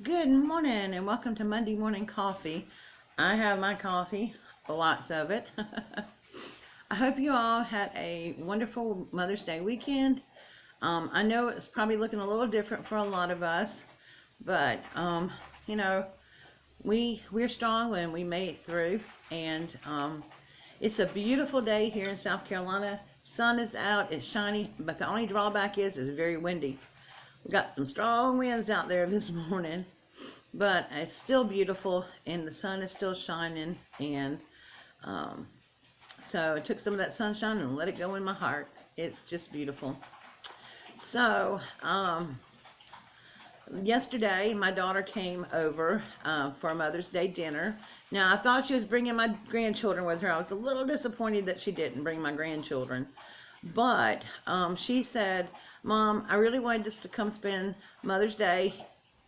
Good morning and welcome to Monday Morning Coffee. I have my coffee, lots of it. I hope you all had a wonderful Mother's Day weekend. I know it's probably looking a little different for a lot of us, but you know, we're strong and we made it through. And it's a beautiful day here in South Carolina. Sun is out, it's shiny, but the only drawback is it's very windy. We got some strong winds out there this morning. But it's still beautiful and the sun is still shining, and so I took some of that sunshine and let it go in my heart. It's just beautiful. So yesterday my daughter came over for a Mother's Day dinner. Now I thought she was bringing my grandchildren with her. I was a little disappointed that she didn't bring my grandchildren, but she said, "Mom, I really wanted us to come spend Mother's Day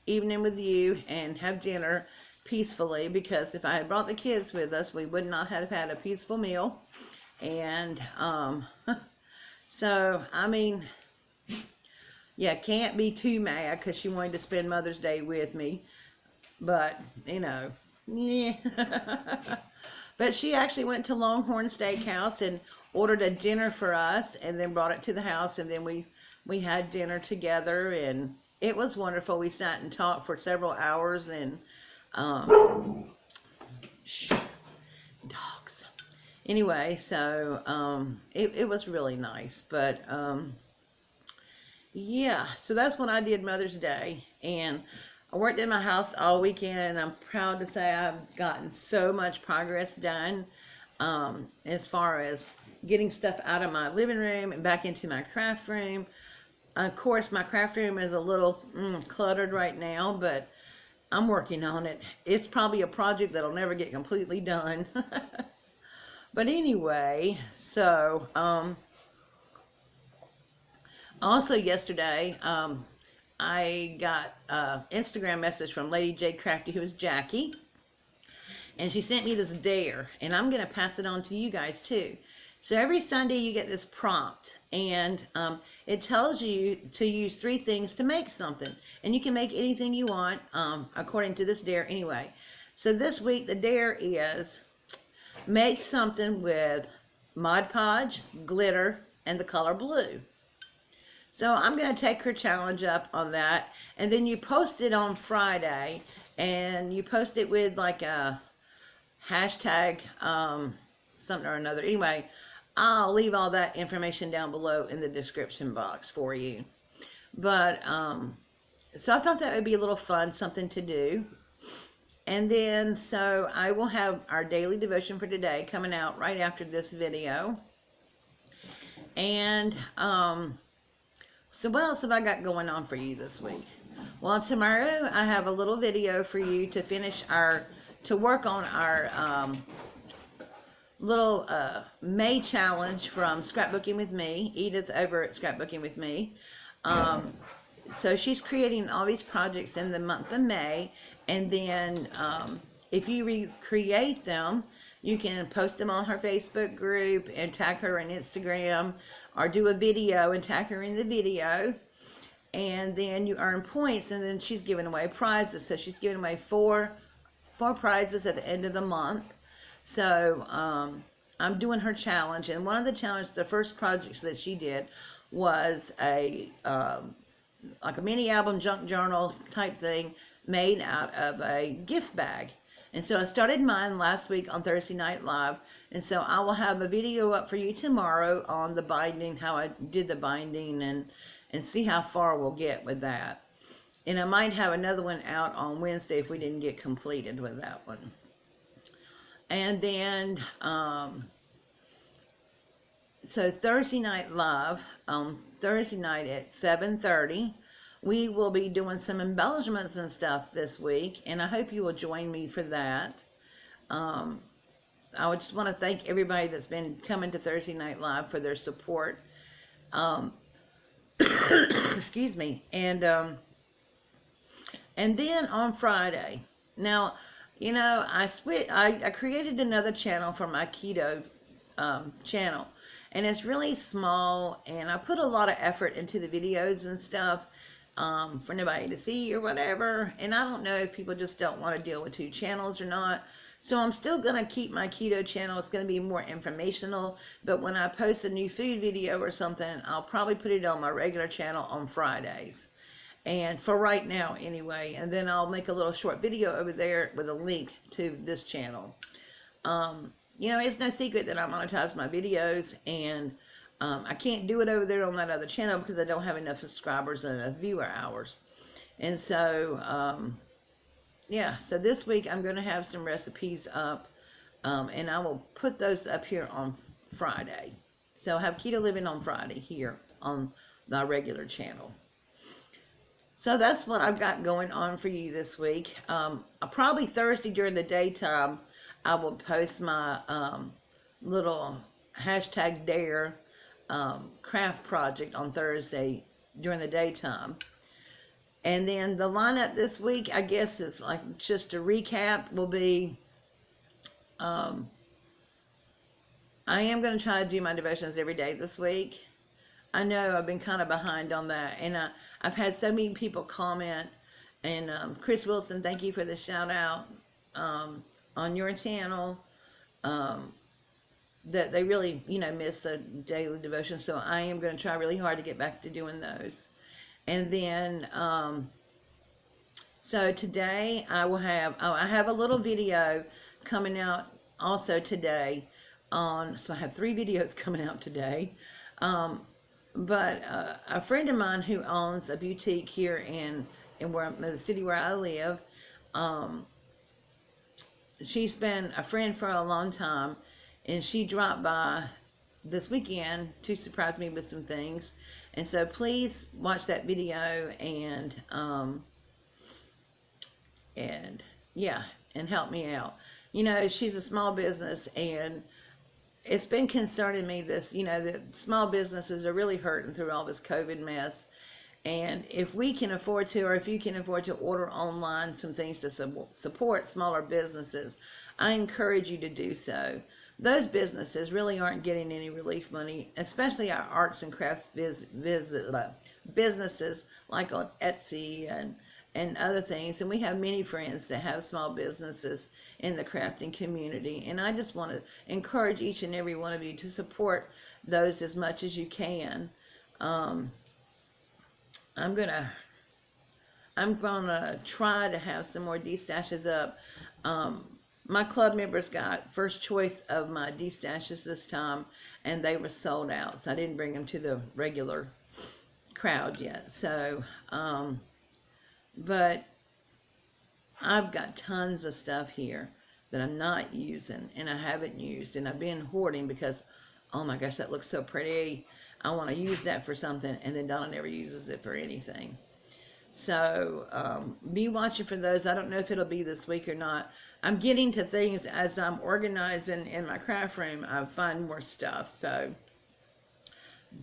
evening with you and have dinner peacefully, because if I had brought the kids with us, we would not have had a peaceful meal." And so, I mean, yeah, can't be too mad because she wanted to spend Mother's Day with me. But, yeah. But she actually went to Longhorn Steakhouse and ordered a dinner for us and then brought it to the house, and then we had dinner together, and it was wonderful. We sat and talked for several hours, and dogs. Anyway, so it was really nice. But yeah, so that's when I did Mother's Day, and I worked in my house all weekend, and I'm proud to say I've gotten so much progress done as far as getting stuff out of my living room and back into my craft room. Of course, my craft room is a little cluttered right now, but I'm working on it. It's probably a project that'll never get completely done. But anyway, so also yesterday, I got an Instagram message from Lady J Crafty, who is Jackie, and she sent me this dare, and I'm going to pass it on to you guys too. So every Sunday you get this prompt, and it tells you to use 3 things to make something. And you can make anything you want, according to this dare anyway. So this week the dare is make something with Mod Podge, glitter, and the color blue. So I'm going to take her challenge up on that. And then you post it on Friday, and you post it with like a hashtag something or another. Anyway, I'll leave all that information down below in the description box for you. But so I thought that would be a little fun, something to do. And then so I will have our daily devotion for today coming out right after this video. And so what else have I got going on for you this week? Well, tomorrow I have a little video for you to finish to work on our little May challenge from Scrapbooking with Me, Edith over at Scrapbooking with Me. So she's creating all these projects in the month of May, and then if you recreate them, you can post them on her Facebook group and tag her on Instagram, or do a video and tag her in the video, and then you earn points, and then she's giving away prizes. So she's giving away four prizes at the end of the month. So I'm doing her challenge, and one of the first projects that she did was a like a mini album junk journals type thing made out of a gift bag. And so I started mine last week on Thursday Night Live, and so I will have a video up for you tomorrow on the binding, how I did the binding, and see how far we'll get with that. And I might have another one out on Wednesday if we didn't get completed with that one. And then, so Thursday Night Live, Thursday night at 7:30, we will be doing some embellishments and stuff this week, and I hope you will join me for that. I would just want to thank everybody that's been coming to Thursday Night Live for their support. Excuse me. And then on Friday, now, I created another channel for my keto channel, and it's really small, and I put a lot of effort into the videos and stuff, for nobody to see or whatever. And I don't know if people just don't want to deal with two channels or not. So I'm still going to keep my keto channel. It's going to be more informational. But when I post a new food video or something, I'll probably put it on my regular channel on Fridays. And for right now anyway. And then I'll make a little short video over there with a link to this channel. You know, it's no secret that I monetize my videos, and I can't do it over there on that other channel because I don't have enough subscribers and enough viewer hours. And so, yeah, so this week I'm going to have some recipes up, and I will put those up here on Friday. So I'll have Keto Living on Friday here on the regular channel. So that's what I've got going on for you this week. Probably Thursday during the daytime, I will post my little #dare craft project on Thursday during the daytime. And then the lineup this week, I guess, is like just a recap, will be I am going to try to do my devotions every day this week. I know I've been kind of behind on that, and I've had so many people comment, and Chris Wilson, thank you for the shout out on your channel, that they really, you know, miss the daily devotion. So I am going to try really hard to get back to doing those. And then, so today I will have, I have a little video coming out also today on, so I have 3 videos coming out today. But a friend of mine who owns a boutique here in the city where I live, she's been a friend for a long time, and she dropped by this weekend to surprise me with some things. And so please watch that video and yeah, and help me out. You know, she's a small business, and it's been concerning me this, you know, that small businesses are really hurting through all this COVID mess. And if we can afford to, or if you can afford to order online some things to support smaller businesses, I encourage you to do so. Those businesses really aren't getting any relief money, especially our arts and crafts businesses like on Etsy and other things. And we have many friends that have small businesses in the crafting community. And I just want to encourage each and every one of you to support those as much as you can. I'm gonna try to have some more D-stashes up. My club members got first choice of my D-stashes this time, and they were sold out, so I didn't bring them to the regular crowd yet. So, but I've got tons of stuff here that I'm not using, and I haven't used, and I've been hoarding because, oh my gosh, that looks so pretty. I want to use that for something, and then Donna never uses it for anything. So be watching for those. I don't know if it'll be this week or not. I'm getting to things as I'm organizing in my craft room. I find more stuff, so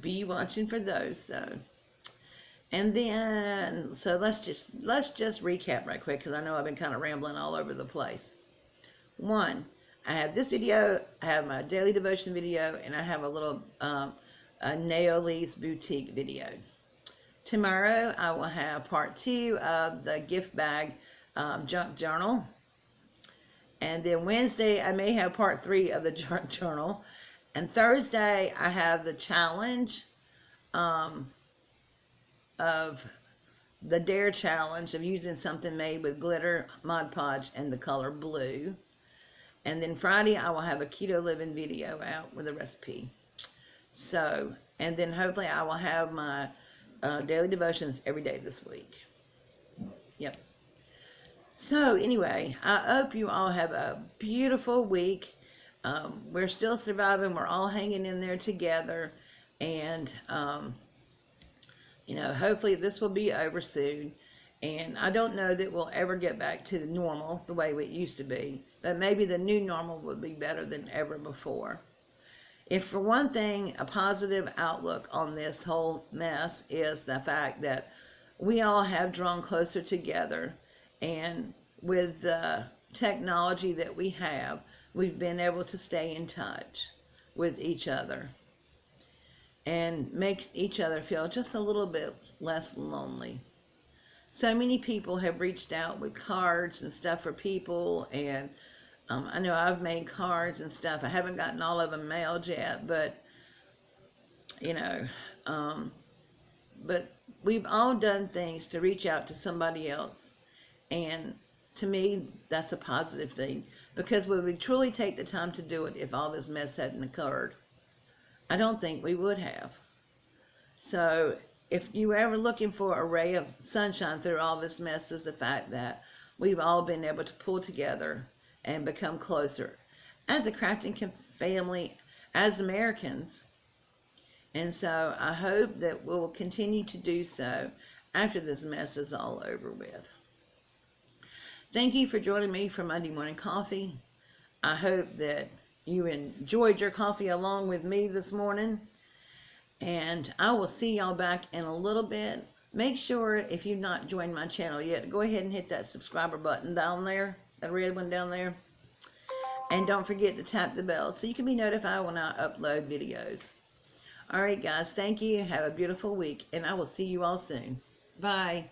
be watching for those though. And then, so let's just recap right quick, because I know I've been kind of rambling all over the place. 1, I have this video, I have my daily devotion video, and I have a little Naoli's boutique video. Tomorrow I will have part 2 of the gift bag junk journal. And then Wednesday I may have part 3 of the junk journal. And Thursday I have the challenge of the Dare challenge of using something made with glitter, Mod Podge, and the color blue. And then Friday I will have a Keto Living video out with a recipe. So, and then hopefully I will have my daily devotions every day this week. Yep. So anyway, I hope you all have a beautiful week. We're still surviving. We're all hanging in there together. And, you know, hopefully this will be over soon. And I don't know that we'll ever get back to the normal the way it used to be. But maybe the new normal will be better than ever before. If for one thing, a positive outlook on this whole mess is the fact that we all have drawn closer together, and with the technology that we have, we've been able to stay in touch with each other and make each other feel just a little bit less lonely. so many people have reached out with cards and stuff for people, and I know I've made cards and stuff. I haven't gotten all of them mailed yet, but you know, but we've all done things to reach out to somebody else, and to me, that's a positive thing, because would we truly take the time to do it if all this mess hadn't occurred? I don't think we would have. So if you were ever looking for a ray of sunshine through all this mess, is the fact that we've all been able to pull together and become closer as a crafting family, as Americans. And so I hope that we'll continue to do so after this mess is all over with. Thank you for joining me for Monday Morning Coffee. I hope that you enjoyed your coffee along with me this morning. And I will see y'all back in a little bit. Make sure, if you've not joined my channel yet, go ahead and hit that subscriber button down there, that red one down there. And don't forget to tap the bell so you can be notified when I upload videos. Alright guys, thank you. Have a beautiful week, and I will see you all soon. Bye.